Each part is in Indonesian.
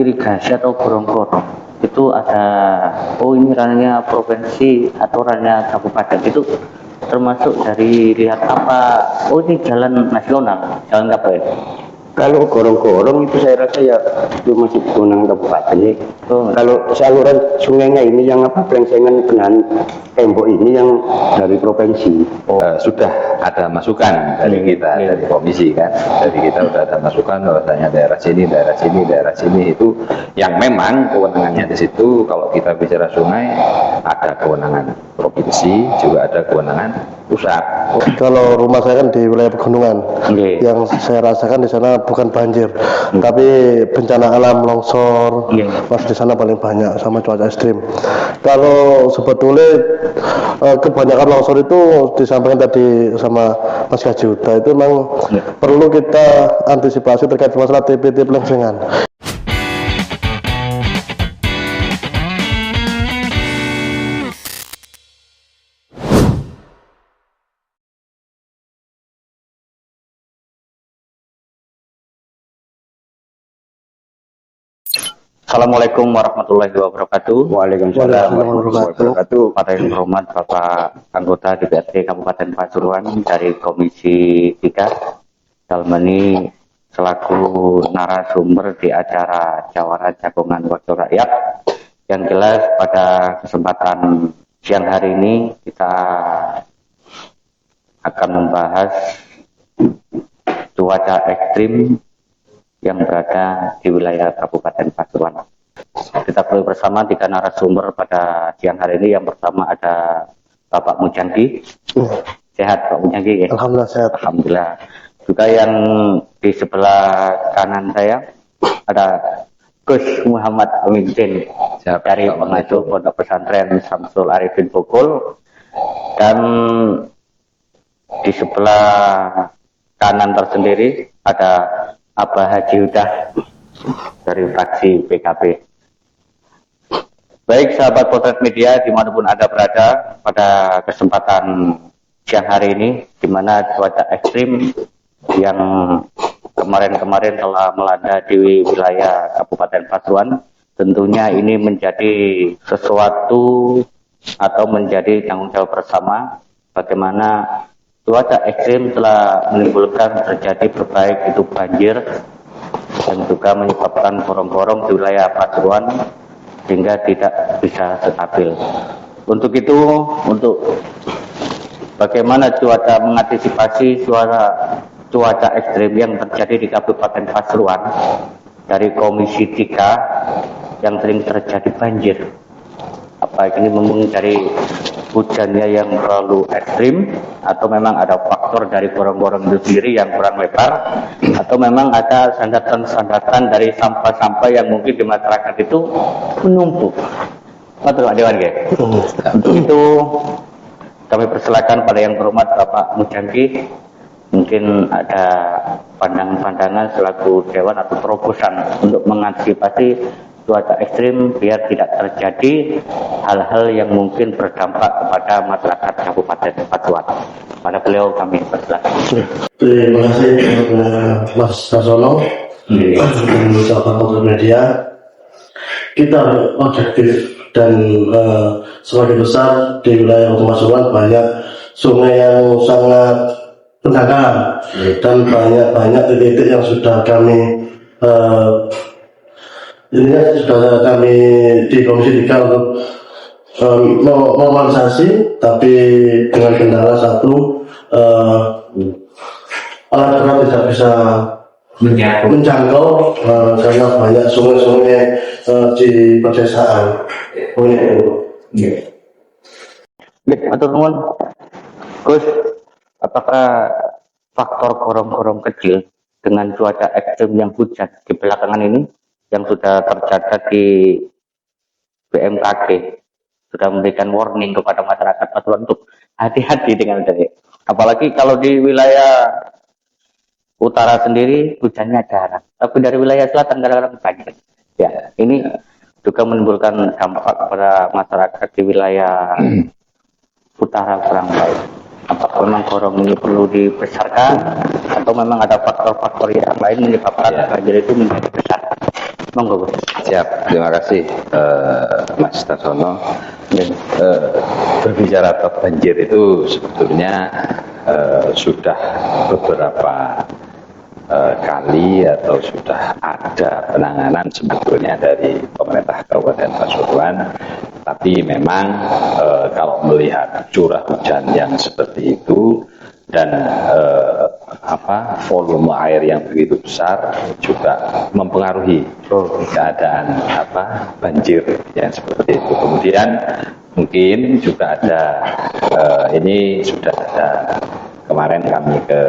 irigasi atau gorong-gorong itu ada, oh ini ranahnya provinsi atau ranahnya kabupaten, itu termasuk dari lihat apa, oh ini jalan nasional, jalan apa ya? Kalau gorong-gorong itu saya rasa ya itu masih kewenangan kabupaten ya. Kalau saluran sungainya ini yang apa pelengsengan penahan tembok ini yang dari provinsi. Sudah ada masukan dari kita, dari komisi kan, dari kita sudah ada masukan bahwasanya daerah sini itu yang memang kewenangannya di situ. Kalau kita bicara sungai, ada kewenangan provinsi, juga ada kewenangan pusat. Kalau rumah saya kan di wilayah pegunungan, yang saya rasakan di sana bukan banjir, tapi bencana alam, longsor, pas di sana paling banyak sama cuaca ekstrim. Kalau sebetulnya kebanyakan longsor itu disampaikan tadi sama Mas Gaji Huda, itu memang perlu kita antisipasi terkait masalah TPT pelengsengan. Assalamualaikum warahmatullahi wabarakatuh. Waalaikumsalam warahmatullahi wabarakatuh. Pada yang hormat Bapak anggota DPRD Kabupaten Pasuruan dari Komisi 3, dalam ini selaku narasumber di acara Jawara Jagongan Wakil Rakyat. Yang jelas pada kesempatan siang hari ini kita akan membahas cuaca ekstrim yang berada di wilayah Kabupaten Pasuruan. Kita ketahui bersama 3 narasumber pada siang hari ini. Yang pertama ada Bapak Mujanggi. Sehat Pak Mujanggi ya? Alhamdulillah sehat. Alhamdulillah. Juga yang di sebelah kanan saya ada Gus Muhammad Aminuddin dari pengasuh Pondok Pesantren Samsul Arifin Bogor. Dan di sebelah kanan tersendiri ada Abah Haji Huda dari fraksi PKB. Baik sahabat Potret Media dimanapun Anda berada, pada kesempatan siang hari ini di mana cuaca ekstrim yang kemarin-kemarin telah melanda di wilayah Kabupaten Pasuruan, tentunya ini menjadi sesuatu atau menjadi tanggung jawab bersama bagaimana cuaca ekstrim telah menimbulkan terjadi berbagai itu banjir dan juga menyebabkan gorong-gorong di wilayah Pasuruan sehingga tidak bisa stabil. Untuk itu, untuk bagaimana cuaca mengantisipasi cuaca ekstrim yang terjadi di Kabupaten Pasuruan, dari Komisi 3 yang sering terjadi banjir. Apa ini memang dari hujannya yang terlalu ekstrim, atau memang ada faktor dari gorong-gorong itu sendiri yang kurang lebar, atau memang ada sandatan-sandatan dari sampah-sampah yang mungkin di masyarakat itu menumpuk. Betul Pak Dewan ya? Untuk itu kami persilakan pada yang terhormat Bapak Mujanggi, mungkin ada pandangan-pandangan selaku Dewan atau terobosan untuk mengantisipasi cuaca ekstrim biar tidak terjadi hal-hal yang mungkin berdampak kepada masyarakat Kabupaten Pasuruan. Pada beliau kami persilakan. Terima kasih kepada Mas Sasono dan sahabat media. Kita objektif dan semakin besar di wilayah Pasuruan banyak sungai yang sangat berdangkal dan banyak titik-titik yang sudah kami sudah kami di Komisi 3 untuk normalisasi, tapi dengan kendala satu, alat berat tidak bisa menjangkau karena banyak sungai-sungai di pedesaan. Atur nuwun. Gus, apakah faktor gorong-gorong kecil dengan cuaca ekstrim yang hujan di belakangan ini yang sudah tercatat di BMKG sudah memberikan warning kepada masyarakat Pasuruan untuk hati-hati dengan itu. Apalagi kalau di wilayah utara sendiri hujannya jarang, tapi dari wilayah selatan kadang-kadang banjir. Ya, ini juga menimbulkan dampak kepada masyarakat di wilayah utara kurang baik. Apakah memang gorong ini perlu dibesarkan atau memang ada faktor-faktor yang lain menyebabkan banjir itu menjadi besar? Monggo, Bos. Siap, terima kasih Mas Tarsono. Berbicara tentang banjir itu sebetulnya sudah beberapa kali atau sudah ada penanganan sebetulnya dari pemerintah Kabupaten Pasuruan, tapi memang kalau melihat curah hujan yang seperti itu dan volume air yang begitu besar juga mempengaruhi keadaan banjir yang seperti itu. Kemudian mungkin juga ada ini sudah ada kemarin kami ke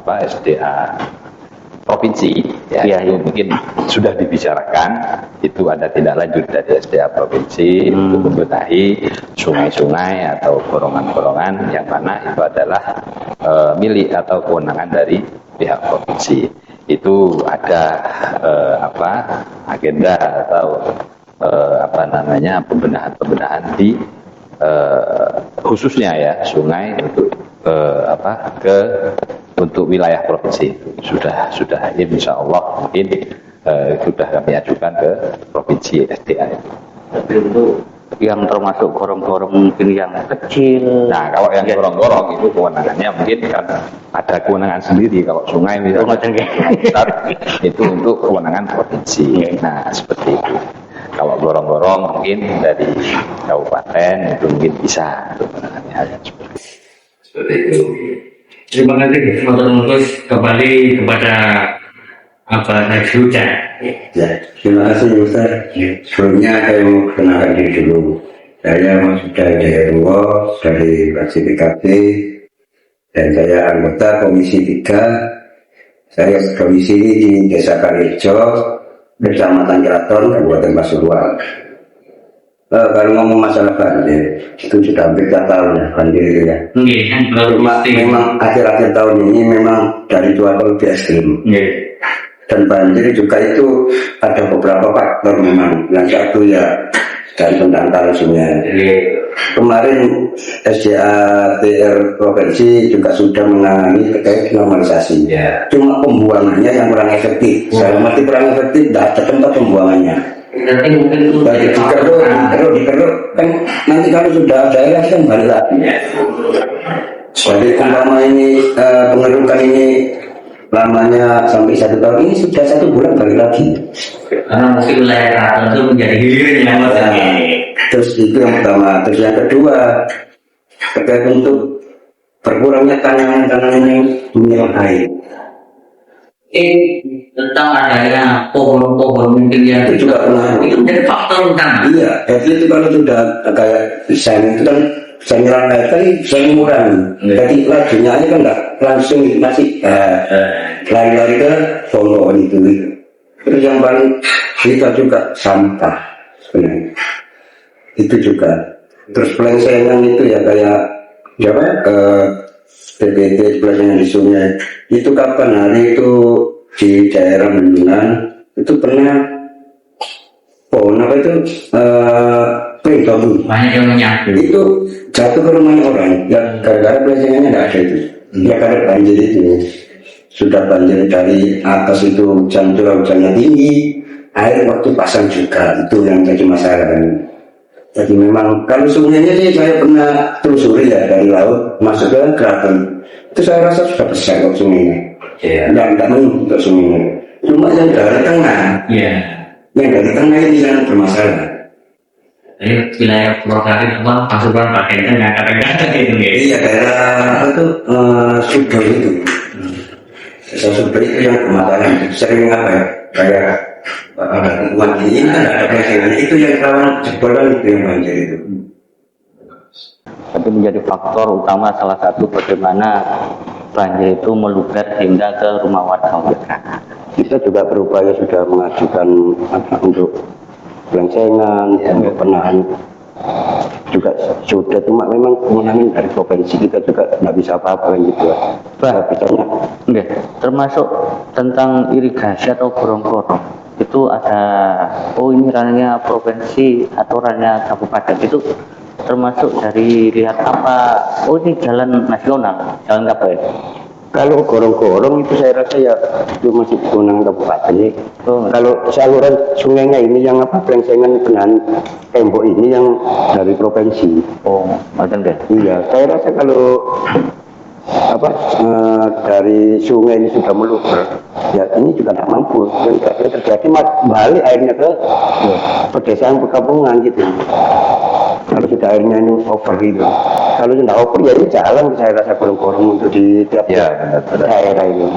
SDA provinsi ya, itu mungkin sudah dibicarakan, itu ada tindak lanjut dari SDA provinsi untuk membenahi sungai-sungai atau gorongan-gorongan yang mana itu adalah milik atau kewenangan dari pihak provinsi. Itu ada agenda atau pembenahan di khususnya ya sungai untuk untuk wilayah provinsi sudah insya Allah mungkin sudah kami ajukan ke provinsi SDA. Tapi untuk yang termasuk gorong-gorong mungkin yang kecil. Nah, kalau yang gorong-gorong itu kewenangannya mungkin kan ada kewenangan sendiri. Kalau sungai misalnya itu untuk kewenangan provinsi. Nah, seperti itu. Kalau gorong-gorong mungkin dari kabupaten itu mungkin bisa kewenangannya seperti itu. Terima kasih Mas kembali kepada Haji Hujan. Ya, terima kasih Ustaz. Sebelumnya saya mau kenalkan diri dulu. Saya Mas Huda Jayarwo dari fraksi PKB dan saya anggota Komisi 3. Saya domisili di Desa Karirejo, Kecamatan Keraton, Kabupaten Pasuruan. Kalau ngomong masalah banjir, itu sudah hampir 4 tahun ya, banjir itu ya. Memang akhir-akhir tahun ini memang dari cuaca lebih ekstrim. Dan banjir juga itu ada beberapa faktor memang. Yang satu ya dari pendangkal sungai. Kemarin SDA-TR Provinsi juga sudah menangani terkait normalisasi. Cuma pembuangannya yang kurang efektif. Saya mati kurang efektif, tidak ada tempat pembuangannya. Nanti mungkin itu dikeruk kan nanti kalau sudah ada air kan balik lagi. Jadi umpama ini pengerukan ini lamanya sampai 1 tahun, ini sudah 1 bulan balik lagi. Karena mungkin wilayah keraton itu menjadi hilir yang Terus itu yang pertama. Terus yang kedua terkait untuk berkurangnya tanaman-tanaman yang menyerap air. Tentang adanya pohon-pohon mungkin yang itu juga pengaruh. Itu menjadi faktor utama. Iya, jadi itu kalau sudah kayak desain itu kan saya nyerap air tadi saya mengurangi. Jadi lajunya aja kan nggak langsung masih lari-lari ke pohon itu. Terus yang paling kita juga sampah sebenarnya. Itu juga. Terus pelengsengan itu ya kayak PBT pelengsengan di sungai. Itu kapan hari itu di daerah Bendungan itu pernah pohon apa itu pring bambu Banyak yang menyatu. itu jatuh ke rumahnya orang ya gara-gara pelengsengannya nggak ada itu ya karena banjir itu sudah banjir dari atas itu curah hujannya tinggi, air waktu pasang juga itu yang jadi masalah kan. Jadi memang kalau sungainya sih saya pernah telusuri ya dari laut masuk ke keraton itu saya rasa sudah besar kok sungainya. Tidak penuh untuk sungainya. Cuma yang dari tengah, yang dari tengah ini yang bermasalah. Jadi wilayah Purwokerto apa Pasuruan pakai tengah kata-kata itu ya. Iya daerah itu Subur itu. Desa Subur itu yang bermasalah. Sering apa ya? Kayak lingkungan ini kan ada pelanggaran itu yang rawan jebolan itu yang banjir itu. Tapi menjadi faktor utama salah satu bagaimana banjir itu meluber hingga ke rumah warga. Kita juga berupaya sudah mengajukan untuk pelengsengan, untuk penahan juga sudah, cuma memang kewenangan dari provinsi kita juga nggak bisa apa-apa kan gitu. Termasuk tentang irigasi atau gorong-gorong itu ada ini ranahnya provinsi atau ranahnya kabupaten itu termasuk dari lihat apa ini jalan nasional, jalan apa ya? Kalau gorong-gorong itu saya rasa ya itu masih kewenangan kabupaten ya. Kalau saluran sungainya ini yang pelengsengan penahan tembok ini yang dari provinsi. Macam deh. Iya, saya rasa kalau dari sungai ini sudah meluber, ya ini juga tidak mampu. Dan terjadi balik airnya ke pedesaan perkampungan gitu. Kalau sudah airnya ini over gitu. Kalau sudah over ya ini jalan saya rasa gorong-gorong untuk di tiap daerah ini.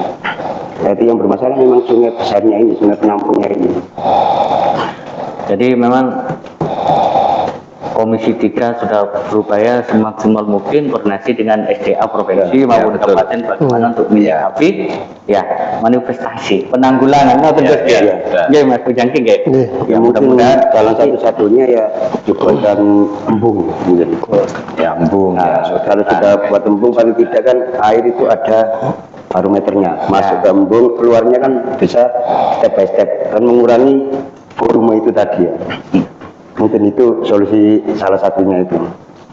Jadi yang bermasalah memang sungai besarnya ini, sungai penampungnya ini. Jadi memang Komisi 3 sudah berupaya semaksimal mungkin koordinasi dengan SDA provinsi maupun kabupaten bagaimana untuk menyikapi manifestasi penanggulangan Mas Bujangking ya mudah-mudahan jalan satu-satunya ya jembatan embung menjadi embung. Kalau sudah buat embung paling tidak kan air itu ada barometernya, masuk ke embung keluarnya kan bisa step by step kan mengurangi volume itu tadi ya. Mungkin itu solusi salah satunya itu.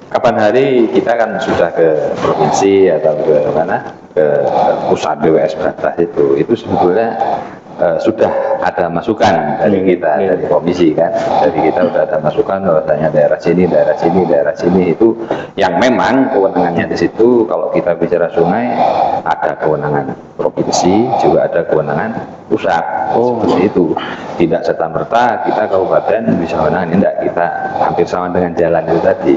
Kapan hari kita kan sudah ke provinsi atau ke mana, ke pusat BWS Batas itu sebetulnya sudah ada masukan dari kita, dari komisi kan, dari kita sudah ada masukan bahwasanya daerah sini itu yang memang kewenangannya di situ. Kalau kita bicara sungai ada kewenangan provinsi, juga ada kewenangan pusat. Seperti itu, tidak serta-merta kita kabupaten bisa menangani, tidak, kita hampir sama dengan jalan itu tadi.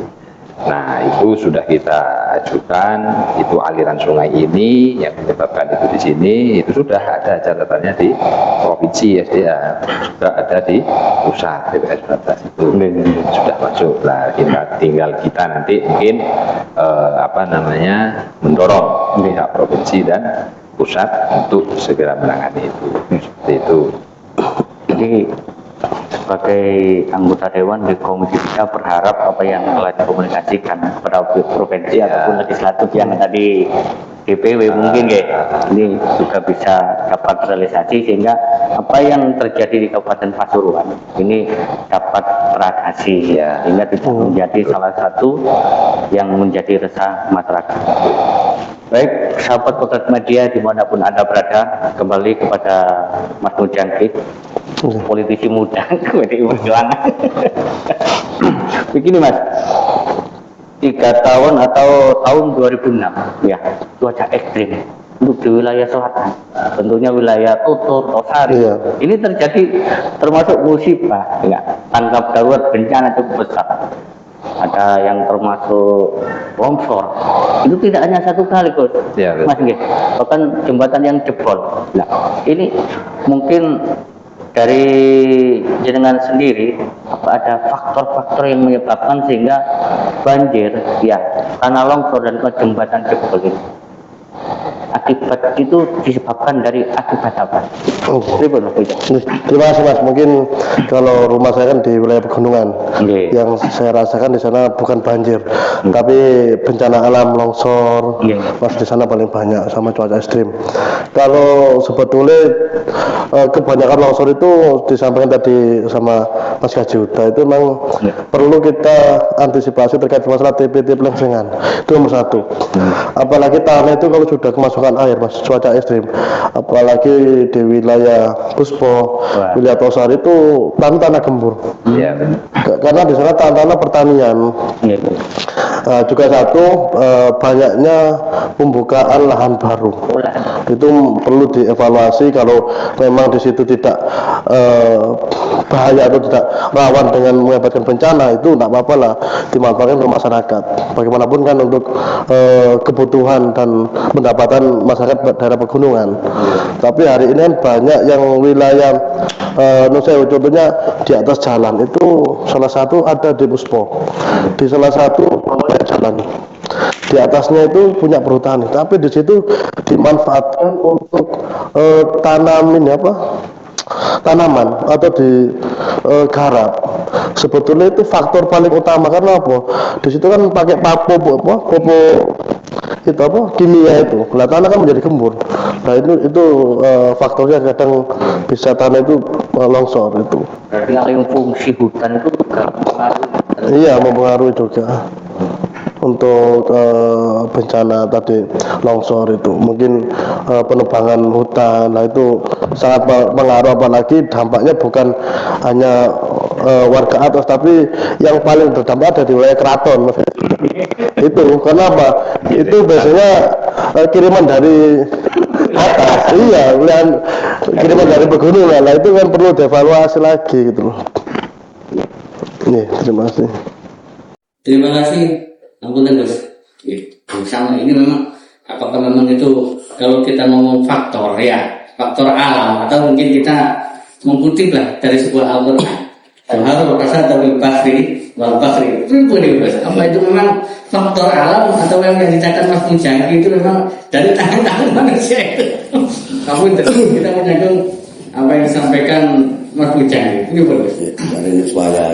Nah, itu sudah kita ajukan, itu aliran sungai ini yang menyebabkan itu di sini, itu sudah ada catatannya di provinsi SDA, sudah ada di pusat BWS Batas itu sudah masuk. Nah, tinggal kita nanti mungkin mendorong pihak provinsi dan pusat untuk segera menangani itu. Seperti itu. Jadi sebagai anggota Dewan di Komisi 3 berharap apa yang telah dikomunikasikan kepada provinsi ataupun legislatif yang tadi DPW mungkin ini juga bisa dapat realisasi sehingga apa yang terjadi di Kabupaten Pasuruan ini dapat teratasi sehingga tidak menjadi salah satu yang menjadi resah masyarakat. Baik, sahabat Potret Media dimanapun Anda berada, kembali kepada Mas Bujangking, politisi muda PDI Perjuangan. Begini Mas, 3 tahun atau tahun 2006 ya, cuaca ekstrim untuk di wilayah selatan, tentunya wilayah Tutur, Tosari, ini terjadi termasuk musibah, tanggap darurat bencana cukup besar. Ada yang termasuk longsor, itu tidak hanya satu kali Gus, Mas bahkan jembatan yang jebol. Nah, ini mungkin dari jenengan sendiri apa ada faktor-faktor yang menyebabkan sehingga banjir karena longsor dan jembatan jebol ini? Akibat itu disebabkan dari akibat apa? Terima kasih Mas. Mungkin kalau rumah saya kan di wilayah pegunungan, yang saya rasakan di sana bukan banjir, tapi bencana alam longsor, Mas di sana paling banyak sama cuaca ekstrim. Kalau sebetulnya kebanyakan longsor itu disampaikan tadi sama Mas Gaji Huda, itu memang perlu kita antisipasi terkait masalah TPT pelengsengan. Itu nomor satu. Apalagi tanah itu kalau sudah kemasukan air Mas, cuaca ekstrim, apalagi di wilayah Puspo, wilayah Tosari itu tanah gembur. Karena di sana tanah pertanian. Juga satu, banyaknya pembukaan lahan baru. Itu perlu dievaluasi. Kalau memang di situ tidak bahaya atau tidak rawan dengan mengakibatkan bencana, itu tidak apa-apa lah dimanfaatkan untuk masyarakat. Bagaimanapun kan untuk kebutuhan dan pendapatan masyarakat daerah pegunungan. Tapi hari ini kan banyak yang wilayah contohnya di atas jalan itu, salah satu ada di Puspo, di salah satu jalan di atasnya itu punya perhutani, tapi di situ dimanfaatkan untuk tanaman atau digarap. Sebetulnya itu faktor paling utama karena apa? Di situ kan pakai pupuk kimia itu. Lah tanah kan menjadi gembur. Nah itu faktornya kadang bisa tanah itu longsor itu. Berarti yang fungsi hutan itu juga mempengaruhi. Iya, mempengaruhi juga. untuk bencana tadi longsor itu mungkin penebangan hutan. Nah itu sangat pengaruh, apalagi dampaknya bukan hanya warga atas, tapi yang paling terdampak ada di wilayah keraton. Itu kenapa? Itu biasanya kiriman dari atas, iya, kiriman dari pegunungan. Nah itu kan perlu dievaluasi lagi gitu loh. Nih, terima kasih. Terima kasih, ampunten Gus. Sama ini memang apakah memang itu kalau kita ngomong faktor alam atau mungkin kita mengutip lah dari sebuah Al-Quran. Al-Harul Qasad Al-Bakri Wal-Bakri. Apa itu memang faktor alam atau yang dikatakan Mas Mujahid itu memang dari tangan manusia itu. Kamu kita menyangkut apa yang disampaikan Mas Mujahid. Ini boleh. Ini suara.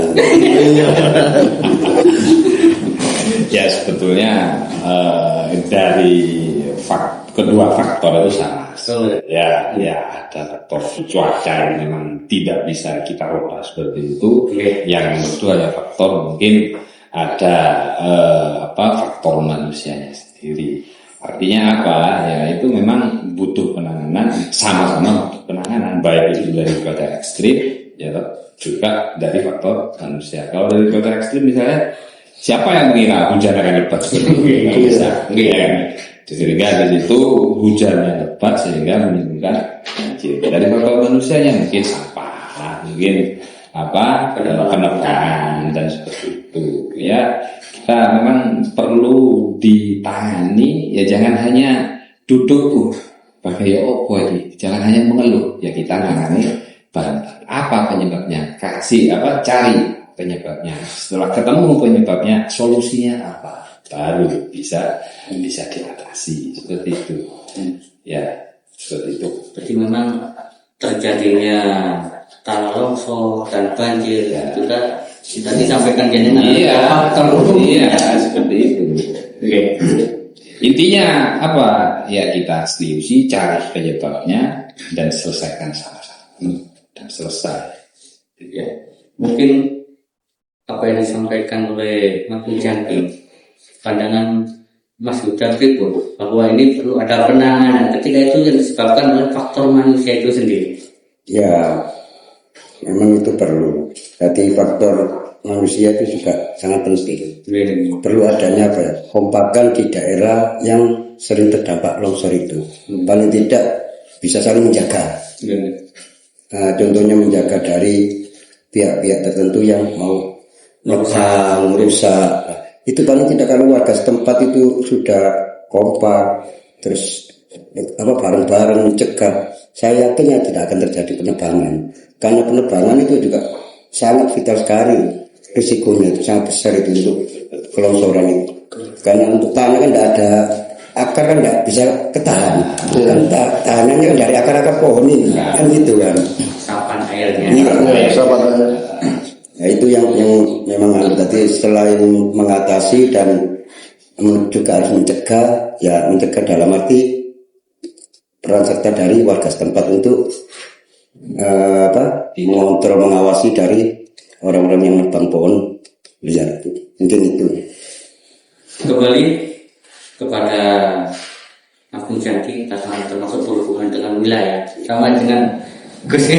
Ya sebetulnya dari kedua faktor itu sama. Ya ada faktor cuaca yang memang tidak bisa kita ubah seperti itu. Yang kedua ada faktor mungkin ada faktor manusianya sendiri. Artinya apa? Ya itu memang butuh penanganan, sama-sama butuh penanganan, baik itu dari cuaca ekstrim ya juga dari faktor manusia. Kalau dari cuaca ekstrim misalnya, siapa yang mengira hujan akan lebat? Nggak bisa. Sehingga di situ hujannya lebat sehingga menimbulkan banjir. Dari faktor manusianya mungkin sampah, mungkin penebangan dan seperti itu. Ya kita memang perlu ditangani. Ya jangan hanya duduk pakai ini, jangan hanya mengeluh. Ya kita tangani apa penyebabnya, cari penyebabnya. Setelah ketemu penyebabnya, solusinya apa, baru bisa diatasi. Seperti itu. Ya, seperti itu. Jadi memang terjadinya tanah longsor dan banjir itu kan tadi sampaikan jenengan. Iya, seperti itu. Oke. Intinya apa? Ya kita seriusi cari penyebabnya dan selesaikan sama-sama. Dan selesai. Ya. Mungkin apa yang disampaikan oleh Mas Mujahid, pandangan Mas Mujahid pun bahwa ini perlu ada penanganan ketika itu yang disebabkan oleh faktor manusia itu sendiri. Ya, memang itu perlu. Jadi faktor manusia itu juga sangat penting. Perlu adanya kompakan di daerah yang sering terdampak longsor itu. Paling tidak bisa saling menjaga. Nah, contohnya menjaga dari pihak-pihak tertentu yang mau ngebang, rusak. Itu paling tidak kalau warga setempat itu sudah kompak, terus bareng-bareng mencegah, saya yakin tidak akan terjadi penebangan. Karena penebangan itu juga sangat vital sekali, risikonya itu sangat besar itu untuk kelongsoran itu. Karena untuk tanah kan tidak ada akar, kan tidak bisa ketahan. Kan tahanannya kan dari akar-akar pohon ini, kan gitu kan. Sapan airnya. Ya itu yang memang tadi selain mengatasi dan juga harus mencegah, ya mencegah dalam arti peran serta dari warga setempat untuk mengontrol, mengawasi dari orang-orang yang menebang pohon liar itu. Mungkin itu. Kembali kepada Mas Mujahid, termasuk berhubungan dengan wilayah sama dengan Gus.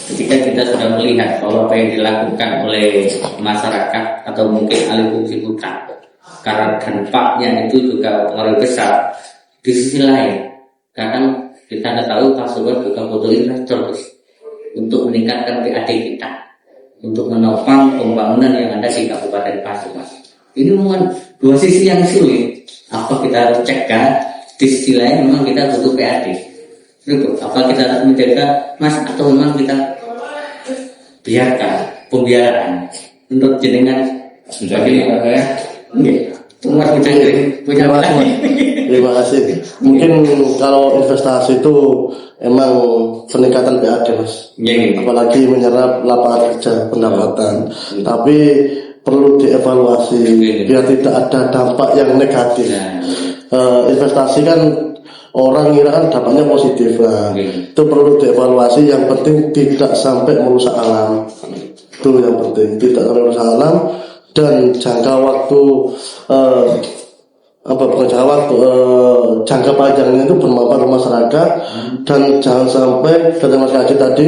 Ketika kita sudah melihat bahwa apa yang dilakukan oleh masyarakat atau mungkin alih fungsi hutan, karena dampaknya itu juga pengaruh besar. Di sisi lain, kadang kita tahu Pasuruan juga butuh investor untuk meningkatkan PAD kita, untuk menopang pembangunan yang ada di Kabupaten Pasuruan. Ini memang dua sisi yang sulit. Apa kita harus cegah, di sisi lain memang kita butuh PAD. Apa kita menjaga Mas atau memang kita biarkan pembiaraan untuk jenengan sebagai Mas Mujahid punya Terima kasih. Mungkin kalau investasi itu emang peningkatan PAD Mas, apalagi menyerap lapangan kerja, pendapatan. Tapi perlu dievaluasi biar tidak ada dampak yang negatif. Investasi kan orang kira kan dampaknya positif lah. Itu perlu dievaluasi. Yang penting tidak sampai merusak alam. Itu yang penting, tidak sampai merusak alam. dan jangka waktu jangka panjangnya itu bermanfaat untuk masyarakat, dan jangan sampai kata Mas Kaji tadi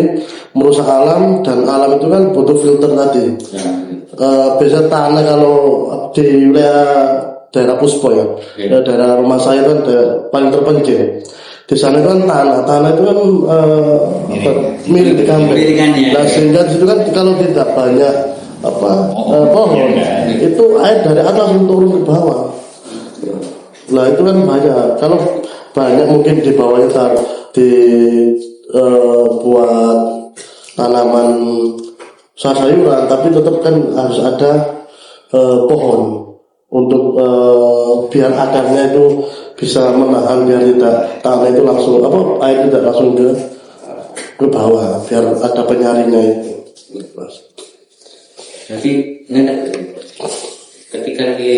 merusak alam, dan alam itu kan butuh filter tadi. Biasa tanah kalau di wilayah daerah Puspo ya, daerah rumah saya kan paling terpencil. Di sana kan tanah itu kan milik kami. Nah sehingga di situ kan kalau tidak banyak pohon, itu air dari atas turun ke bawah. Nah itu kan banyak. Kalau banyak mungkin di bawahnya buat tanaman sayuran, tapi tetap kan harus ada pohon untuk biar akarnya itu bisa menahan, biar tidak tanah itu langsung air tidak langsung ke bawah, biar ada penyaringnya itu. Jadi ketika di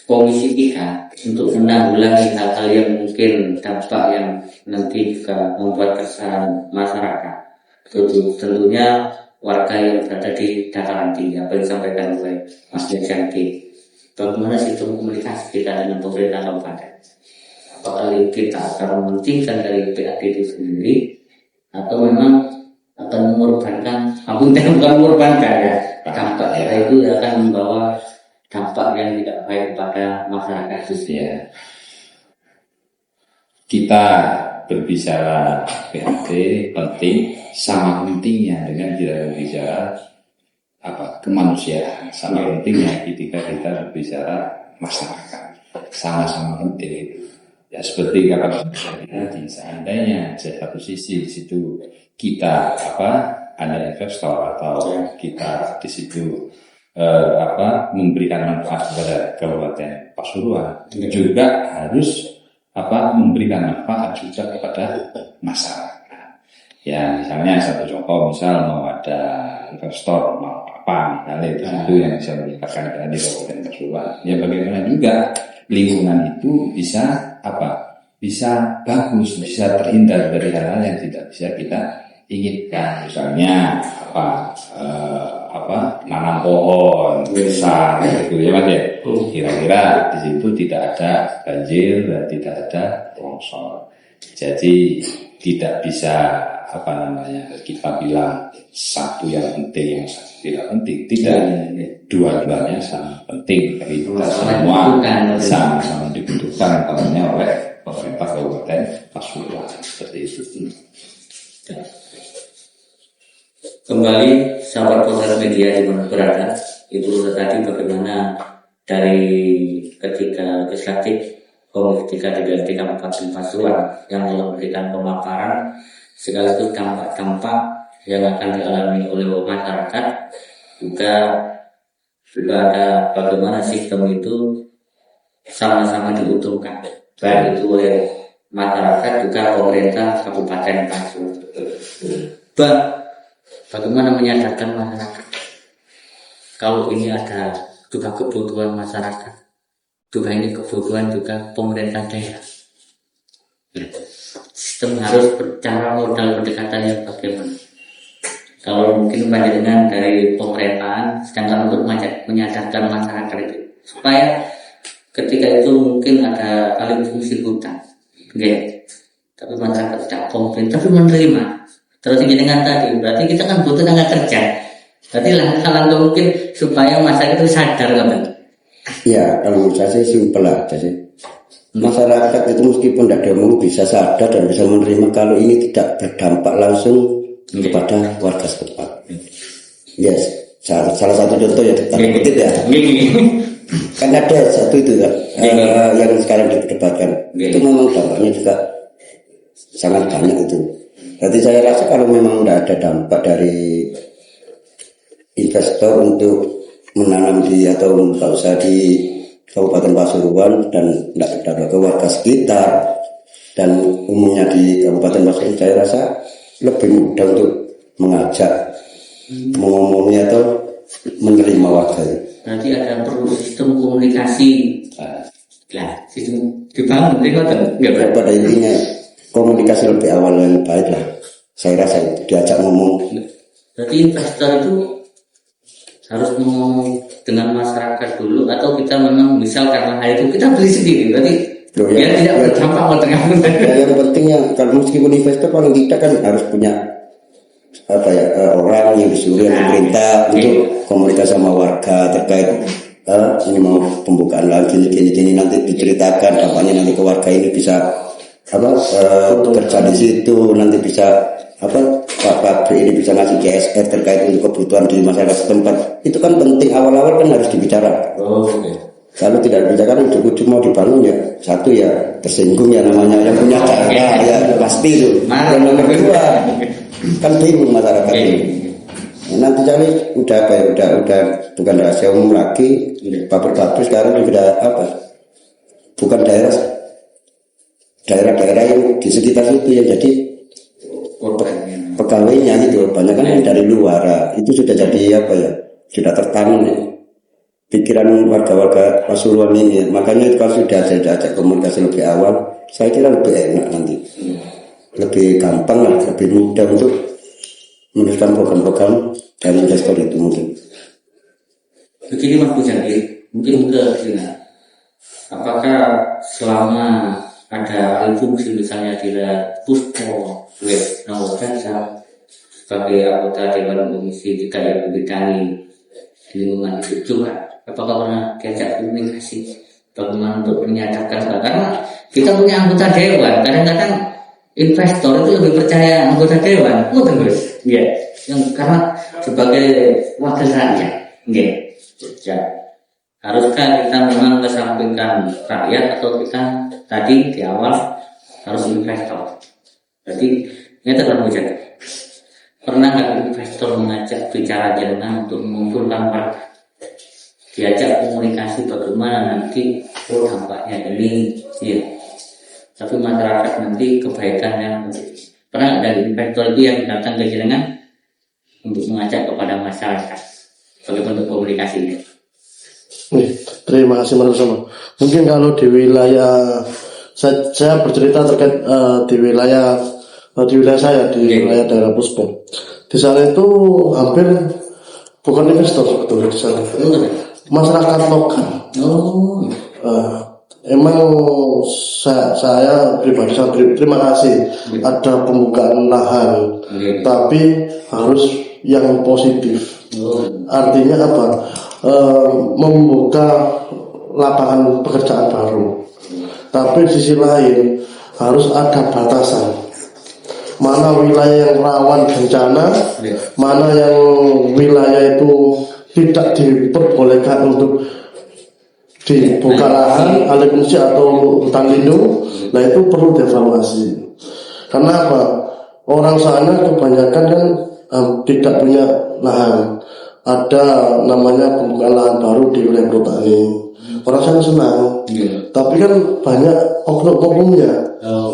Komisi 3 untuk menanggulangi hal-hal yang mungkin dampak yang nanti juga membuat keresahan masyarakat, tentunya warga yang berada di dataran tinggi, apa yang disampaikan oleh Mas Janti, bagaimana sistem komunikasi kita dengan pemerintah kabupaten? Apakah kita akan mementingkan dari PAD itu sendiri, atau memang akan mengorbankan, bukan mengorbankan ya, dampak itu akan membawa dampak yang tidak baik kepada masyarakat khususnya. Kita berbicara PAD penting, sama pentingnya dengan kita berbicara kemanusiaan, sama pentingnya ketika kita berbicara masyarakat, sama-sama penting. Ya seperti kata tadi, seandainya di satu sisi di situ kita ada investor atau kita di situ memberikan manfaat kepada Kabupaten Pasuruan, juga harus memberikan manfaat juga kepada masyarakat. Ya misalnya satu contoh, misal mau ada investor mau misalnya itu yang bisa meningkatkan di Kabupaten Pasuruan. Ya bagaimana juga lingkungan itu bisa bisa bagus, bisa terhindar dari hal-hal yang tidak bisa kita inginkan. Misalnya nanam pohon besar gitu ya Mas ya. Kira-kira di situ tidak ada banjir dan tidak ada longsor. Jadi tidak bisa kita bilang satu yang penting, yang satu tidak penting. Tidak, dua-duanya sama penting. Tapi kita semua sama-sama dibutuhkan oleh pemerintah Kabupaten Pasuruan. Seperti itu. Kembali sahabat proses media di mana berada, itu tadi bagaimana dari ketika legislatif Komisi 3 DPRD Kabupaten Pasuruan yang memberikan pemaparan sekaligus dampak-dampak yang akan dialami oleh masyarakat, juga ada bagaimana sistem itu sama-sama diuntungkan, baik itu oleh masyarakat juga pemerintah Kabupaten Pasuruan. Bagaimana menyadarkan masyarakat kalau ini ada juga kebutuhan masyarakat, juga ini kebutuhan juga pemerintah daerah. Sistem harus bercara modal pendekatannya bagaimana. Kalau mungkin panjenengan dari pemerintahan sedangkan untuk menyadarkan masyarakat itu supaya ketika itu mungkin ada alih fungsi hutan, tapi masyarakat tidak komplain tapi menerima. Terus dengan tadi berarti kita kan butuh tenaga kerja. Berarti langkah-langkah mungkin supaya masyarakat itu sadar kan? Ya, kalau menurut saya simpel aja sih. Masyarakat itu meskipun tidak diomong bisa sadar dan bisa menerima kalau ini tidak berdampak langsung kepada warga setempat. Yes, salah satu contoh ya tentang kutip ya. Kan ada satu itu kan, yang sekarang diperdebatkan. Itu memang dampaknya juga sangat banyak itu. Jadi saya rasa kalau memang tidak ada dampak dari investor untuk menanam atau membuka usaha di Kabupaten Pasuruan dan tidak ada ke warga sekitar dan umumnya di Kabupaten Pasuruan, saya rasa lebih mudah untuk mengajak, mengomongnya atau menerima warga. Nanti ada perlu sistem komunikasi, sistem dibangun, nggak pada intinya komunikasi lebih awal yang baik lah. Saya rasa itu diajak ngomong. Berarti investor itu harus ngomong dengan masyarakat dulu, atau kita memang misal karena hal itu kita beli sendiri, berarti biar tidak berdampak tengah. Yang pentingnya kalau meskipun investor paling tidak kan harus punya orang yang disuruh pemerintah untuk komunikasi sama warga terkait ini mau pembukaan lagi gini nanti diceritakan dampaknya nanti ke warga ini bisa kerja di situ, nanti bisa Pak ini bisa ngasih CSR terkait untuk kebutuhan di masyarakat setempat. Itu kan penting, awal-awal kan harus dibicarakan. Kalau tidak dibicarakan ujung-ujung mau dibangun ya satu ya tersinggung ya namanya yang punya daerah ya pasti itu. Yang nomor kedua kan bingung masyarakat ini. Nanti kali udah bukan rahasia umum lagi, pabrik sekarang sudah bukan daerah-daerah yang di sekitar itu ya, jadi pegawainya gitu banyak kan dari luar, itu sudah jadi sudah tertanam ya pikiran warga-warga Pasuruan ini ya. Makanya kalau sudah saya ajak komunikasi lebih awal, saya kira lebih enak nanti, lebih gampang lah, lebih mudah untuk meneruskan program-program dari investor itu mungkin. Begini Mas Bujandi, mungkin ke Dina, apakah selama ada fungsi misalnya di Puspo, Nawacasa sebagai anggota Dewan Komisi 3 yang membidangi lingkungan hidup juga, apakah pernah diajak komunikasi bagaimana untuk menyatakan, karena kita punya anggota dewan, kadang-kadang investor itu lebih percaya anggota dewan, terus, yang karena sebagai wakil rakyat, ya. Haruskah kita memang kesampingkan rakyat, atau kita tadi di awal harus investor? Jadi ini terlalu jauh. Pernah nggak investor mengajak bicara jenengan untuk mengumpulkan warga, diajak komunikasi bagaimana nanti dampaknya ini, ya. Tapi masyarakat nanti kebaikannya, pernah dari investor itu yang datang ke jenengan untuk mengajak kepada masyarakat sebagai bentuk komunikasinya? Terima kasih Mas Usama. Mungkin kalau di wilayah saya bercerita terkait di wilayah saya di wilayah daerah Puspo. Di sana itu hampir bukan investor sebetulnya di sana, masyarakat lokal. Emang saya pribadi terima kasih ada pembukaan lahan, tapi harus yang positif. Artinya apa? Membuka lapangan pekerjaan baru. Tapi di sisi lain harus ada batasan. Mana wilayah yang rawan bencana, mana yang wilayah itu tidak diperbolehkan untuk dibuka lahan, alih fungsi atau hutan lindung. Nah itu perlu dievaluasi. Karena apa? Orang sana kebanyakan kan tidak punya lahan. Ada namanya pembukaan lahan baru di wilayah Perhutani. Orang sana senang, tapi kan banyak oknum-oknumnya.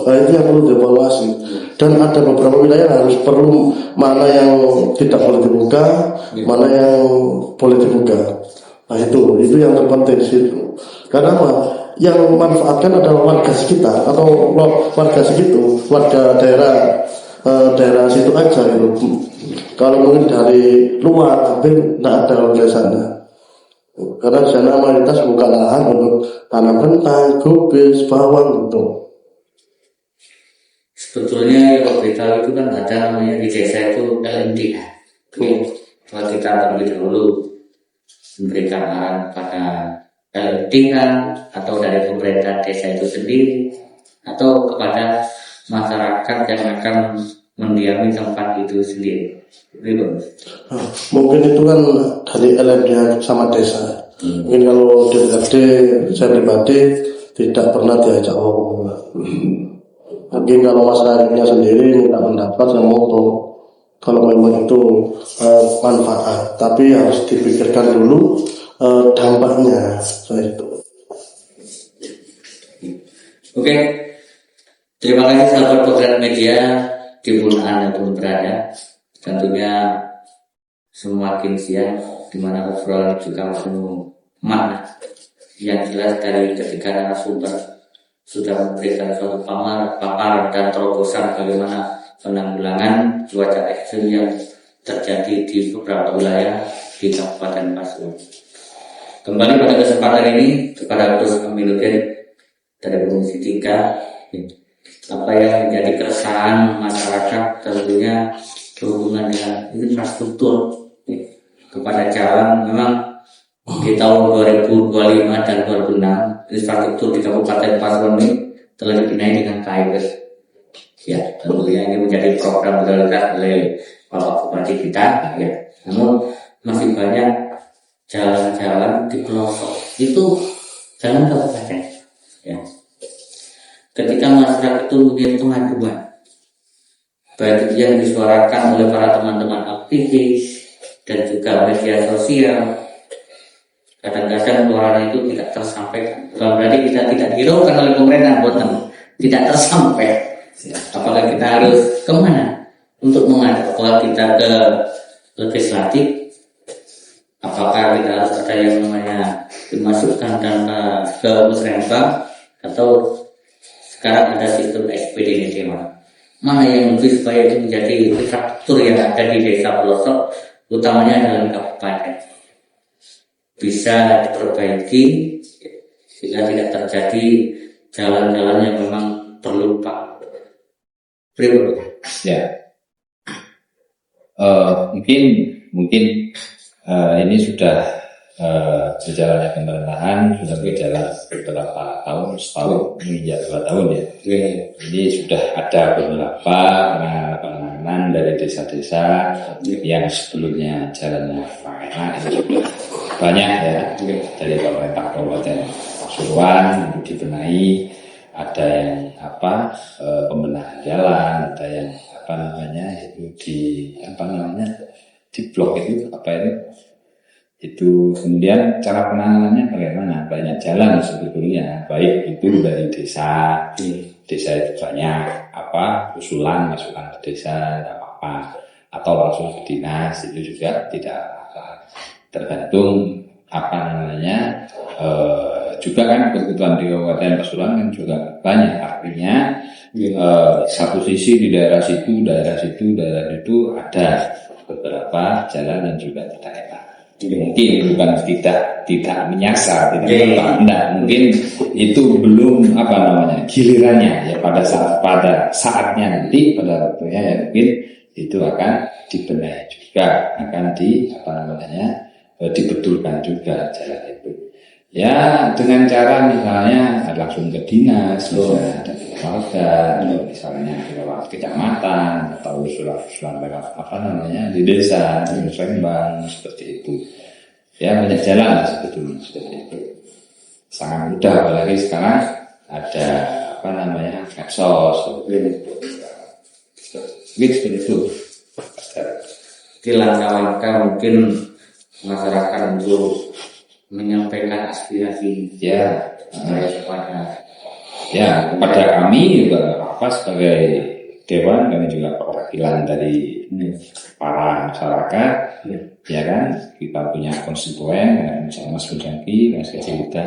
Nah itu yang perlu dievaluasi. Dan ada beberapa wilayah harus perlu mana yang tidak boleh dibuka, mana yang boleh dibuka. Nah itu yang terpenting di situ. Karena apa? Yang memanfaatkan adalah warga sekitar atau warga segitu, warga daerah situ aja gitu. Kalau mungkin dari luar, tapi tidak ada wilayah sana. Karena di sana mayoritas buka lahan untuk tanam kentang, kubis, bawang gitu. Sebetulnya kalau kita itu kan ada namanya di desa itu LMD. Kalau kita terlebih dahulu memberikan arahan pada LMD atau dari pemerintah desa itu sendiri, atau kepada masyarakat yang akan mendiami tempat itu sendiri. Mungkin itu kan dari LMD sama desa. Mungkin kalau di LMD saya pribadi tidak pernah diajak ngomong. Mungkin kalau masyarakatnya sendiri minta pendapat sama moto, kalau memang itu manfaat, tapi harus dipikirkan dulu dampaknya. Itu. Oke, terima kasih sahabat program media dimanapun Anda pun berada. Tentunya semakin siang di mana obrolan juga penuh makna. Yang jelas dari ketiga narasumber sudah memberikan suatu paparan dan terobosan bagaimana penanggulangan cuaca ekstrim yang terjadi di beberapa wilayah di Kabupaten Pasuruan. Kembali pada kesempatan ini kepada Ketua Pemilu dari Komisi 3, apa yang menjadi keresahan masyarakat tentunya berhubungan dengan infrastruktur kepada jalan. Memang di tahun 2025 dan 2006 infrastruktur di Kabupaten Pasuruan ini telah dibenahi dengan baik. Ya, tentunya ini menjadi program prioritas oleh Bapak Bupati kita. Ya. Namun masih banyak jalan-jalan di pelosok itu jalan kabupaten. Ya. Ketika masyarakat itu mempunyai pengaduan, baik yang disuarakan oleh para teman-teman aktivis dan juga media sosial, kadang-kadang suara itu tidak tersampaikan. Berarti kita tidak hiraukan oleh pemerintah, tidak tersampaikan. Apakah kita harus kemana untuk mengadu? Kalau kita ke legislatif, apakah kita harus ada yang namanya dimasukkan dana ke musrenbang, atau sekarang ada sistem SPD Dewan? Mana yang lebih supaya itu menjadi infrastruktur yang ada di desa pelosok, utamanya dalam kabupaten, bisa diperbaiki sehingga tidak terjadi jalan-jalan yang memang terlupa. Ya, mungkin ini sudah berjalannya pemerintahan sudah berjalan beberapa tahun, setahun hingga 2 tahun ya. Ini sudah ada beberapa penanganan dari desa-desa yang sebelumnya jalannya enak, itu sudah banyak ya dari pemerintah Kabupaten Pasuruan dibenahi. Ada yang pembenahan jalan, ada yang di blok itu kemudian cara penanganannya bagaimana? Banyak jalan sebetulnya, baik itu dari desa itu banyak usulan masukan ke desa, tidak apa-apa, atau langsung ke dinas itu juga tidak apa, tergantung juga kan kebutuhan di Kabupaten Pasuruan kan juga banyak, artinya satu sisi di daerah situ ada beberapa jalan yang juga tidak enak. Mungkin bukan tidak menyasar, mungkin itu belum gilirannya ya, pada saatnya nanti pada waktunya ya mungkin itu akan dibenahi juga, akan dibetulkan juga jalan itu. Ya dengan cara misalnya langsung ke dinas, misalnya dari warga, misalnya lewat kecamatan atau usulan lewat di desa, di musrenbang, seperti itu. Ya banyak jalan sebetulnya seperti itu. Sangat mudah, apalagi sekarang ada medsos, seperti itu. Di langkah-langkah mungkin masyarakat untuk menyampaikan aspirasi kepada kami juga sebagai dewan, kami juga perwakilan dari para masyarakat ya kan, kita punya konstituen misalnya Mas Bujangki, Mas Kecilita,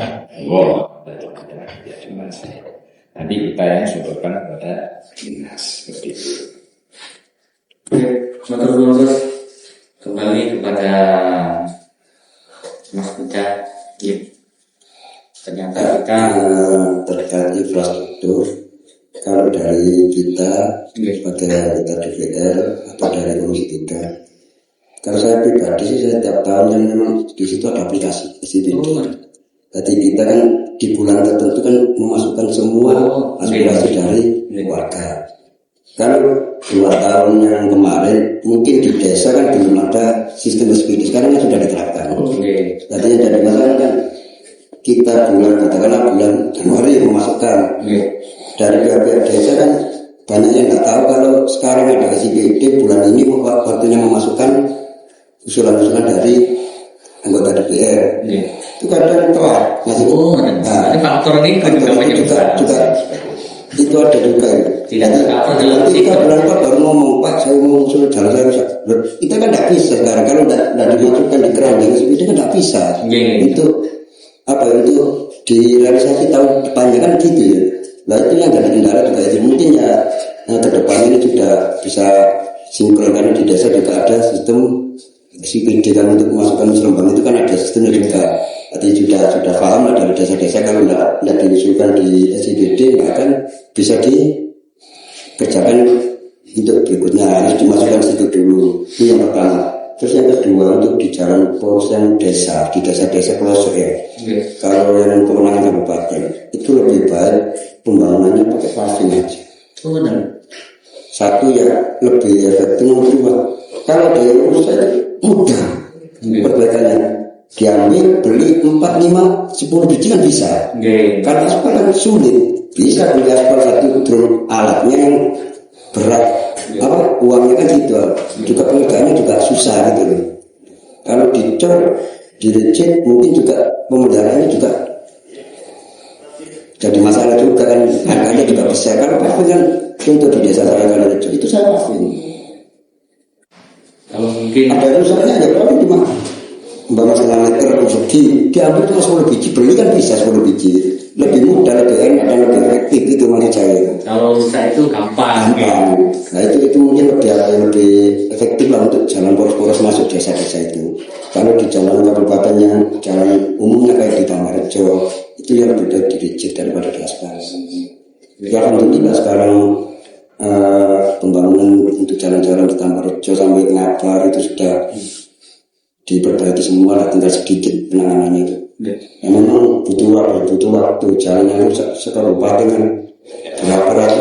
nanti kita yang sodorkan kepada dinas seperti itu. Oke, kembali kepada Mas Buta, ternyata kita terkait infrastruktur, kalau dari kita sebagai anggota DPR atau dari Komisi 3, kalau saya pribadi sih saya tiap tahun yang memang di situ ada aplikasi SIPD. Jadi kita kan di bulan tertentu kan memasukkan semua aspirasi dari warga. Kalau 2 tahun yang kemarin mungkin di desa kan belum ada sistem SPD, sekarang kan sudah diterapkan. Jadi yang jadi masalah kan kita katakanlah bulan Januari memasukkan dari pihak desa kan banyak yang nggak tahu kalau sekarang ada SPD bulan ini waktunya memasukkan usulan-usulan dari anggota DPR. Itu kadang telat masih. Jadi faktor ini juga itu ada juga kita bulan baru ngomong, Pak saya mau usul jalan saya rusak. Kita kan tidak bisa sekarang kalau tidak dimasukkan di keranjang itu kan tidak bisa. Itu itu direalisasi tahun depannya kan gitu ya. Nah itu yang jadi kendala juga itu mungkin ya ke depan ini sudah bisa sinkron, karena di desa juga ada sistem pendidikan untuk memasukkan Serembang itu kan ada sistemnya juga. Tadi sudah paham lah dari desa-desa, kalau tidak diusulkan di SIBD nggak akan bisa dikerjakan untuk berikutnya, harus dimasukkan situ dulu. Itu yang pertama. Terus yang kedua, untuk di jalan poros yang desa, di desa-desa pelosok ya. Kalau yang kewenangan kabupaten itu lebih baik pembangunannya pakai paving aja. Satu ya lebih efektif, kalau dia urus saya mudah perbaikannya. Diambil, beli 4, 5, 10 biji kan bisa. Kalau aspal kan sulit. Bisa beli aspal satu drum alatnya yang berat, uangnya kan gitu. Juga pengerjaannya juga susah gitu loh. Kalau dicor, direcet, mungkin juga pemeliharaannya juga jadi masalah juga kan. Harganya juga besar. Kalau paving kan contoh di desa saya kalau itu saya paving. Kalau mungkin ada usahanya aja berapa cuma setengah meter persegi, diambil cuma 10 biji, beli kan bisa 10 biji, lebih mudah, lebih enak dan lebih efektif, itu maksud saya. Kalau usaha itu gampang. Nah itu mungkin lebih efektif lah untuk jalan poros-poros masuk desa-desa itu. Kalau di jalan kabupaten yang jalan umumnya kayak di Tamarjo, itu yang lebih baik diricit daripada di aspal. Ya alhamdulillah sekarang pembangunan untuk jalan-jalan di Tamarjo sampai Ngabar itu sudah diperbaiki semua, tinggal sedikit penanganannya itu. Ya memang butuh waktu, jalannya sekabupaten kan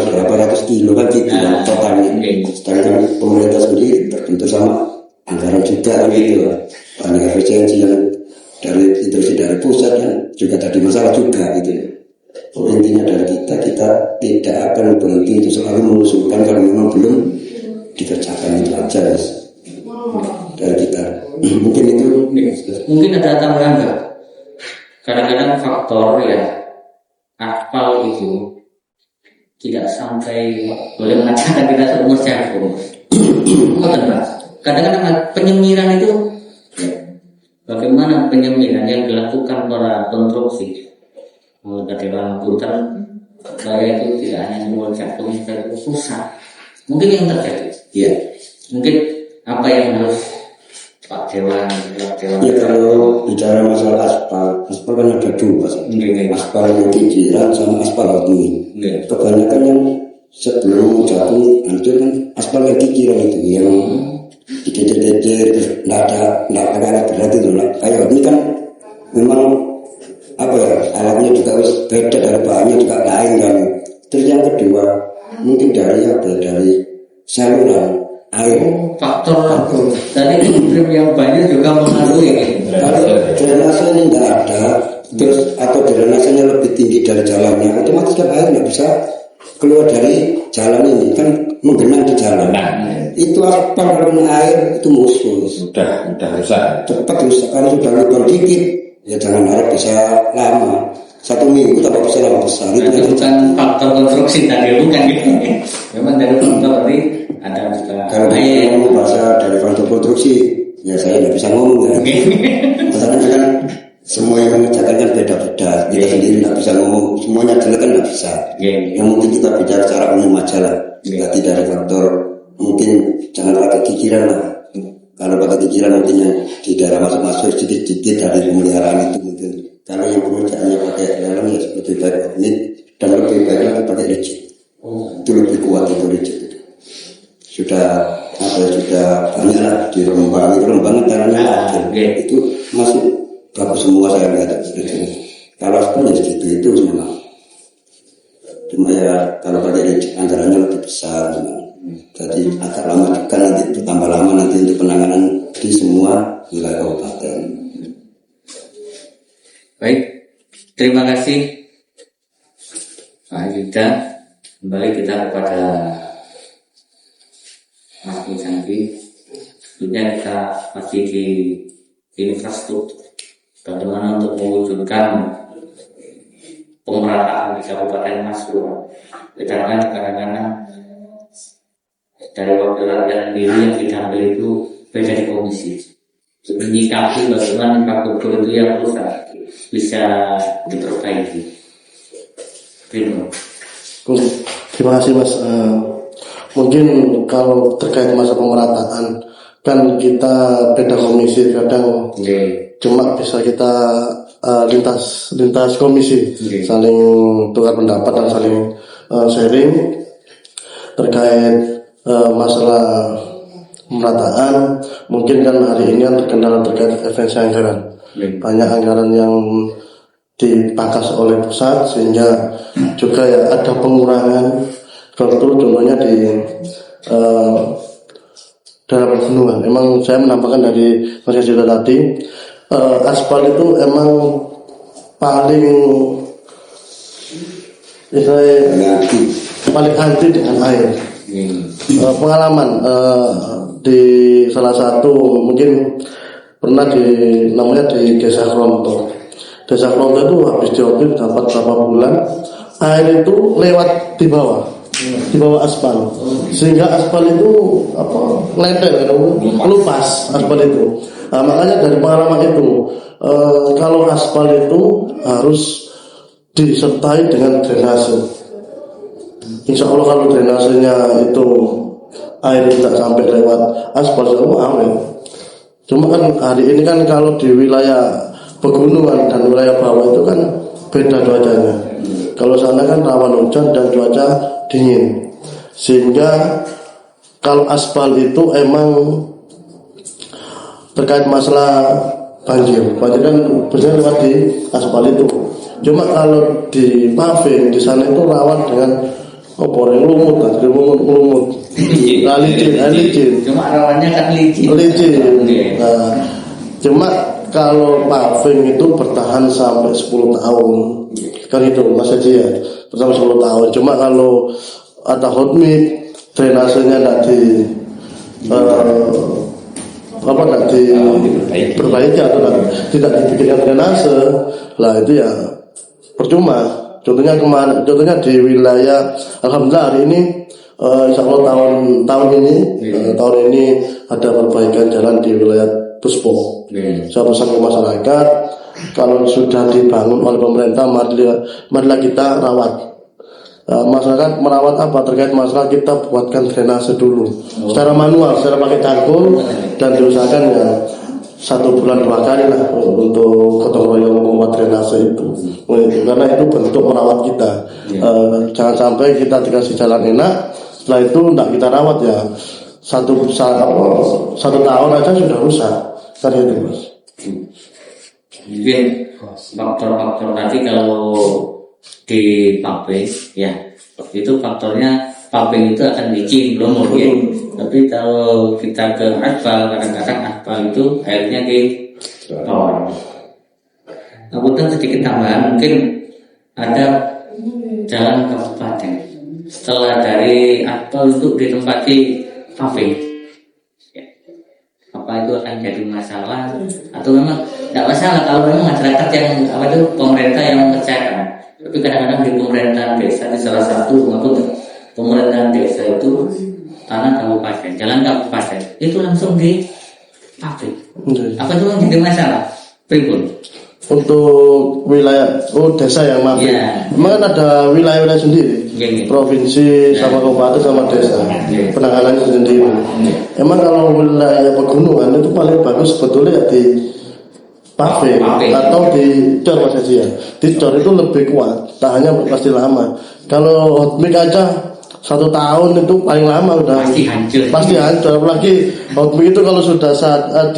berapa ratus kilo kan gitu kan totalnya. Sedangkan pemerintah sendiri terbentur sama anggaran juga kan gitu. Banyak efisiensi yang dari instruksi dari pusat dan juga tadi masalah juga gitu. Intinya dari kita tidak akan berhenti untuk selalu mengusulkan kalau memang belum dikerjakan, itu aja dari kita. Mungkin ada tambahan nggak? Kadang-kadang faktor ya aspal itu tidak sampai boleh mengatakan kita seumur jagung. Kadang-kadang penyemiran itu bagaimana penyemiran yang dilakukan para konstruksi dari rambutan saya itu tidak hanya seumur jagung, itu susah. Mungkin yang terjadi ya mungkin apa yang harus Pak Dewan. Ya kalau bicara masalah aspal kan ada dua, aspal yang kikiran sama aspal hotmi. Kebanyakan yang sebelum jagung hancur kan aspal yang kikiran itu yang dikejar-kejar terus nggak ada berat itu lah. Kayak hotmi kan memang alatnya juga beda, dari bahannya juga lain kan. Terus yang kedua mungkin dari saluran air. Faktor tadi iklim yang banyak juga mengaruhi. Kalau drainase ini tidak ada, terus atau drainasenya lebih tinggi dari jalannya, otomatis kan air nggak bisa keluar dari jalan ini, kan menggenang di jalan. Itu aspal karena air itu musuh. Sudah rusak. Cepat rusak. Kalau sudah lubang dikit, ya jangan harap bisa lama. 1 minggu tak bisa lama besar. Itu bukan faktor konstruksi tadi, bukan gitu. Memang dari faktor tadi ada juga. Kalau ngomong bahasa dari faktor konstruksi, ya saya tidak bisa ngomong ya. Masalahnya kan semua yang mengerjakan kan beda-beda. Kita sendiri tidak bisa ngomong semuanya jelek kan tidak bisa. Yang mungkin kita bicara secara umum aja lah. Berarti dari faktor mungkin jangan pakai pikiran lah. Kalau pakai pikiran nantinya di dalam masuk sedikit-sedikit dari pemeliharaan itu mungkin. Kalau yang pengerjaannya pakai dalam ya lebih baik ini dan lebih baik lagi pakai rigid. Itu lebih kuat itu rigid. Sudah banyak lah di Rembang caranya itu masih bagus semua saya lihat itu. Kalau sebenarnya segitu itu memang cuma ya kalau pakai rigid anggarannya lebih besar memang. Jadi agak lama juga nanti bertambah lama nanti untuk penanganan di semua wilayah kabupaten. Baik, terima kasih Pak Yuda. Kembali kita kepada Mas Muzanti. Sebenarnya kita masih di infrastruktur. Bagaimana untuk mewujudkan pemerataan di Kabupaten Mas-Pur. Karena kadang-kadang dari wakil rakyat sendiri yang diambil itu beda di komisi. Menyikapi bagaimana infrastruktur itu yang rusak bisa diperbaiki. Terima kasih Mas. Mungkin kalau terkait masa pemerataan kan kita beda komisi kadang, cuma bisa kita lintas komisi, saling tukar pendapat dan saling sharing terkait masalah pemerataan. Mungkin kan hari ini terkendala terkait efisiensi anggaran, banyak anggaran yang dipangkas oleh pusat sehingga juga ya ada pengurangan. Contohnya di daerah pegunungan. Emang saya menambahkan dari Mas Yudha tadi, aspal itu emang paling anti dengan air. Pengalaman di salah satu mungkin pernah namanya di Desa Kronto. Desa Kronto itu habis diopin dapat berapa bulan, air itu lewat di bawah aspal, sehingga aspal itu lempel, lupas aspal itu. Nah, makanya dari pengalaman itu, kalau aspal itu harus disertai dengan drainase. Insya Allah kalau drainasenya itu air tidak sampai lewat aspal, semua aman. Cuma kan hari ini kan kalau di wilayah pegunungan dan wilayah bawah itu kan beda cuacanya. Kalau sana kan rawan hujan dan cuaca dingin, sehingga kalau aspal itu emang terkait masalah banjir kan biasanya lewat di aspal itu. Cuma kalau di paving di sana itu rawan dengan lumut, licin. Cuma rawannya kan licin. Nah, cuma kalau paving itu bertahan sampai 10 tahun kan itu Mas Haji ya, sampai 10 tahun. Cuma kalau ada hot mix, drainasenya diperbaiki atau tidak dibikinkan drainase, lah itu ya percuma. Contohnya di wilayah, alhamdulillah hari ini insya Allah tahun ini ada perbaikan jalan di wilayah Puspo. Saya pesan ke masyarakat, kalau sudah dibangun oleh pemerintah, marilah kita rawat. Masyarakat merawat apa? Terkait masalah kita buatkan drainase dulu secara manual, secara pakai cangkul, dan diusahakan ya 1 bulan 2 kali lah untuk gotong royong membuat drainase itu. Karena itu bentuk merawat kita. Jangan sampai kita dikasih jalan enak, setelah itu tidak kita rawat ya 1 tahun aja sudah rusak. Kan itu Mas. Mungkin faktor-faktor tadi kalau di paving ya, itu faktornya paving itu akan licin belum ya. Tapi kalau kita ke aspal, kadang-kadang aspal itu airnya di bawah. Kemudian sedikit tambahan, mungkin ada jalan kabupaten setelah dari aspal untuk ditempati paving. Apa itu akan jadi masalah atau memang tidak masalah kalau memang masyarakat yang pemerintah yang mengerjakan. Tapi kadang-kadang di pemerintahan desa, di salah satu maupun pemerintahan desa itu tanah kabupaten, jalan kabupaten itu langsung di paving. Apa itu jadi masalah? Pripun? Untuk wilayah desa yang maaf ya. Memang kan ada wilayah-wilayah sendiri, provinsi sama kabupaten sama desa, penanganannya sendiri. Emang kalau wilayah pegunungan itu paling bagus sebetulnya di paving atau di cor Mas Haji ya. Di cor itu lebih kuat, tahannya pasti lama. Kalau hot mix aja 1 tahun itu paling lama udah pasti hancur. Apalagi hot mix itu kalau sudah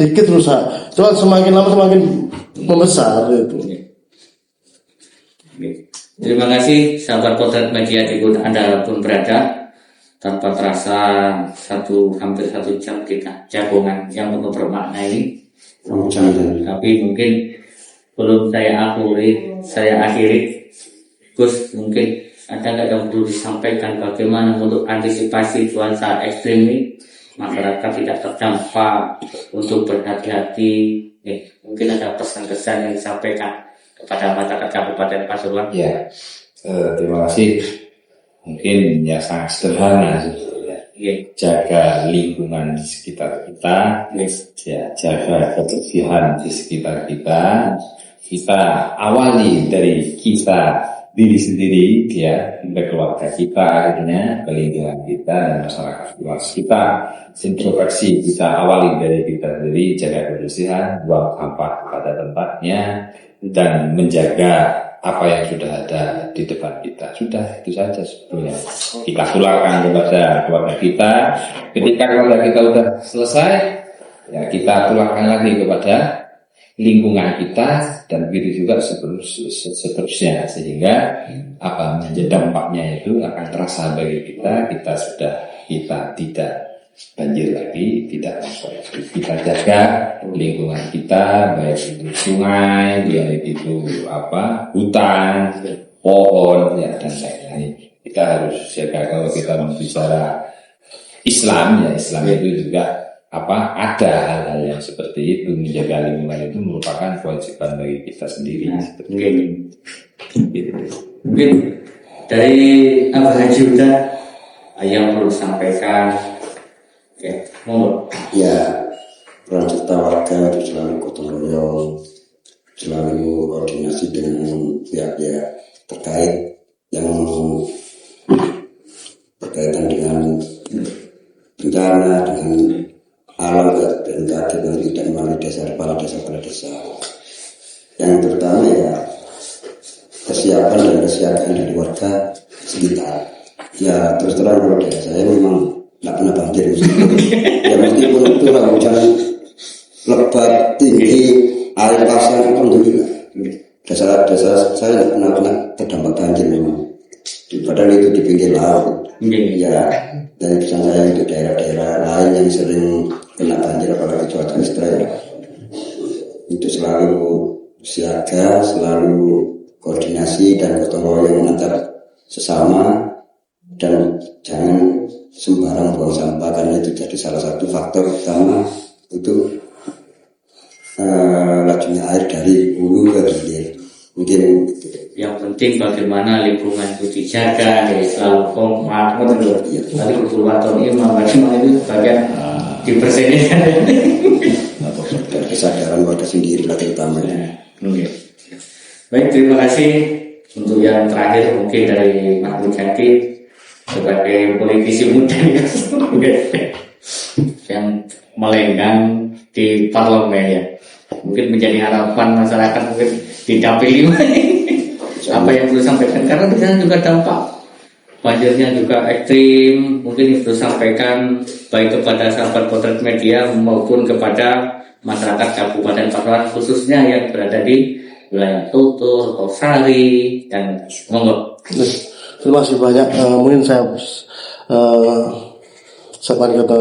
dikit rusak, cuma semakin lama semakin membesar itu. Terima kasih sahabat Potret Media di Anda pun berada. Tanpa terasa hampir 1 jam kita jagongan yang penuh bermakna ini. Tapi mungkin belum saya akhiri. Gus, mungkin ada nggak yang perlu disampaikan bagaimana untuk antisipasi cuaca ekstrim ini, masyarakat tidak terdampak, untuk berhati-hati. Mungkin ada pesan-pesan yang disampaikan kepada masyarakat Kabupaten Pasuruan. Ya, terima kasih. Mungkin ya sangat sederhana sebetulnya. Jaga lingkungan di sekitar kita, ya, jaga kebersihan di sekitar kita. Kita awali dari kita diri sendiri, ya, ke keluarga kita, akhirnya ke lingkungan kita dan masyarakat luas kita. Introspeksi kita awali dari kita sendiri, jaga kebersihan, buang sampah pada tempatnya, dan menjaga apa yang sudah ada di depan kita. Sudah, itu saja sebetulnya. Kita tularkan kepada keluarga kita. Ketika keluarga kita sudah selesai, ya kita tularkan lagi kepada lingkungan kita, dan begitu juga seterusnya, sehingga apa menjadi dampaknya itu akan terasa bagi kita. Kita tidak banjir lagi, tidak longsor. Kita jaga lingkungan kita, baik itu sungai, baik itu hutan, pohon, ya, dan lain-lain. Kita harus jaga. Kalau kita berbicara Islam, ya Islam itu juga ada hal-hal yang seperti itu. Menjaga lingkungan itu merupakan kewajiban bagi kita sendiri. Mungkin dari Abah Haji Huda yang perlu sampaikan. Ya, peran serta warga itu selalu gotong royong, selalu koordinasi dengan pihak-pihak terkait yang berkaitan dengan bencana, dengan alam, BMKG, dan tidak melalui kepala desa. Yang terutama ya kesiapan dan kesiagaan dari warga sekitar. Ya terus terang kalau dari saya memang nggak pernah banjir, ya meskipun itu lah hujan lebat tinggi, air pasang, alhamdulillah desa saya nggak pernah terdampak banjir memang. Padahal itu di pinggir laut. Ya, dari pesan saya itu daerah-daerah lain yang sering kena banjir apalagi cuaca ekstrem, itu selalu siaga, selalu koordinasi dan gotong royong antar sesama, dan jangan sembarang buang sampah, karena itu jadi salah satu faktor utama itu lajunya air dari hulu ke hilir. Mungkin yang penting bagaimana lingkungan itu dijaga, selalu kompak, tadi kulturwaton imam, bagaimana itu bagian dipersenjakan dan kesadaran warga sendiri lah terutamanya. Baik, terima kasih. Untuk yang terakhir mungkin dari Mas Mujadi sebagai politisi muda yang melenggang di parlemen, ya, mungkin menjadi harapan masyarakat, mungkin didapili apa yang perlu sampaikan, karena di sana juga dampak banjirnya juga ekstrim. Mungkin perlu sampaikan baik kepada sahabat potret media maupun kepada masyarakat Kabupaten Pasuruan, khususnya yang berada di wilayah Tutul, Kosari, dan monggo. Terima kasih banyak. Mungkin saya sampaikan ke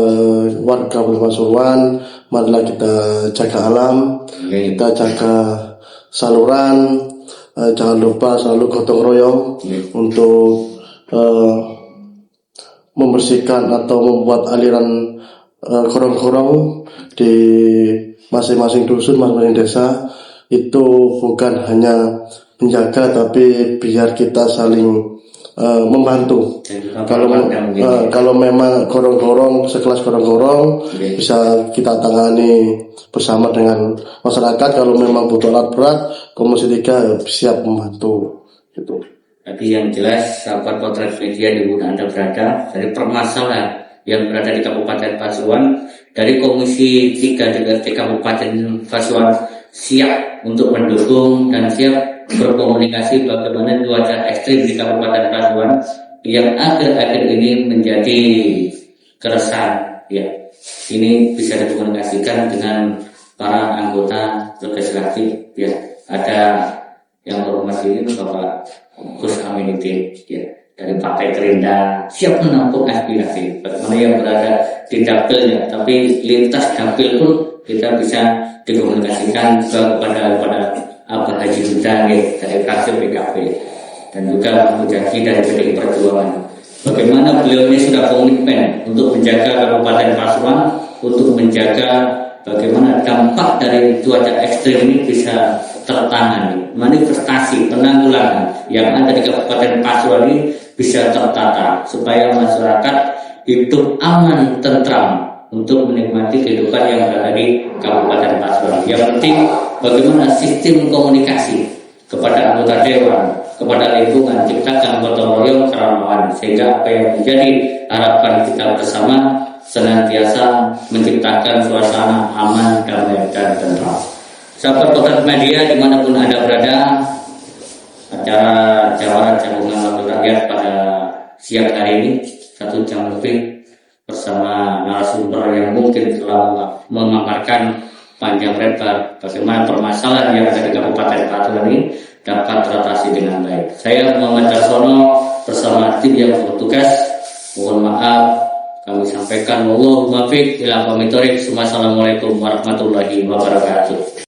warga Pasuruan, marilah kita jaga alam, kita jaga saluran, jangan lupa selalu gotong royong untuk membersihkan atau membuat aliran gorong-gorong di masing-masing dusun, masing-masing desa. Itu bukan hanya menjaga, tapi biar kita saling membantu. Kalau memang gorong-gorong, sekelas gorong-gorong bisa kita tangani bersama dengan masyarakat. Kalau memang butuh alat berat, Komisi 3 siap membantu. Gitu. Tadi yang jelas sahabat potret media di mana Anda berada, dari permasalahan yang berada di Kabupaten Pasuruan, dari Komisi 3 DPRD Kabupaten Pasuruan siap untuk mendukung dan siap berkomunikasi bagaimana cuaca ekstrim di Kabupaten Pasuruan yang akhir-akhir ini menjadi keresahan. Ya, ini bisa dikomunikasikan dengan para anggota legislatif. Ya, ada yang terhormat ini Bapak Gus Aminuddin, ya, dari Partai Gerindra, siap menampung aspirasi bagaimana yang berada di dapilnya, tapi lintas dapil pun kita bisa dikomunikasikan kepada Abah Haji Huda dari fraksi PKB, dan juga Mujadi dari PDI Perjuangan. Bagaimana beliau ini sudah komitmen untuk menjaga Kabupaten Pasuruan, untuk menjaga bagaimana dampak dari cuaca ekstrim ini bisa tertangani, manifestasi penanggulangan yang ada di Kabupaten Pasuruan ini bisa tertata supaya masyarakat hidup aman, tentram untuk menikmati kehidupan yang berada di Kabupaten Pasuruan. Yang penting bagaimana sistem komunikasi kepada anggota dewan, kepada lingkungan, ciptakan gotong royong keramahan, sehingga apa yang menjadi harapan kita bersama senantiasa menciptakan suasana aman, damai, dan tentram. Sahabat Potret Media dimanapun Anda berada, acara jawara gabungan wakil rakyat pada siang hari ini 1 jam lebih bersama narasumber yang mungkin telah memaparkan panjang lebar bagaimana permasalahan yang ada di Kabupaten Klaten ini dapat teratasi dengan baik. Saya Muhammad Darsono bersama tim yang bertugas, mohon maaf kami sampaikan wallahul muwaffiq ila aqwamit thoriq. Wassalamualaikum warahmatullahi wabarakatuh.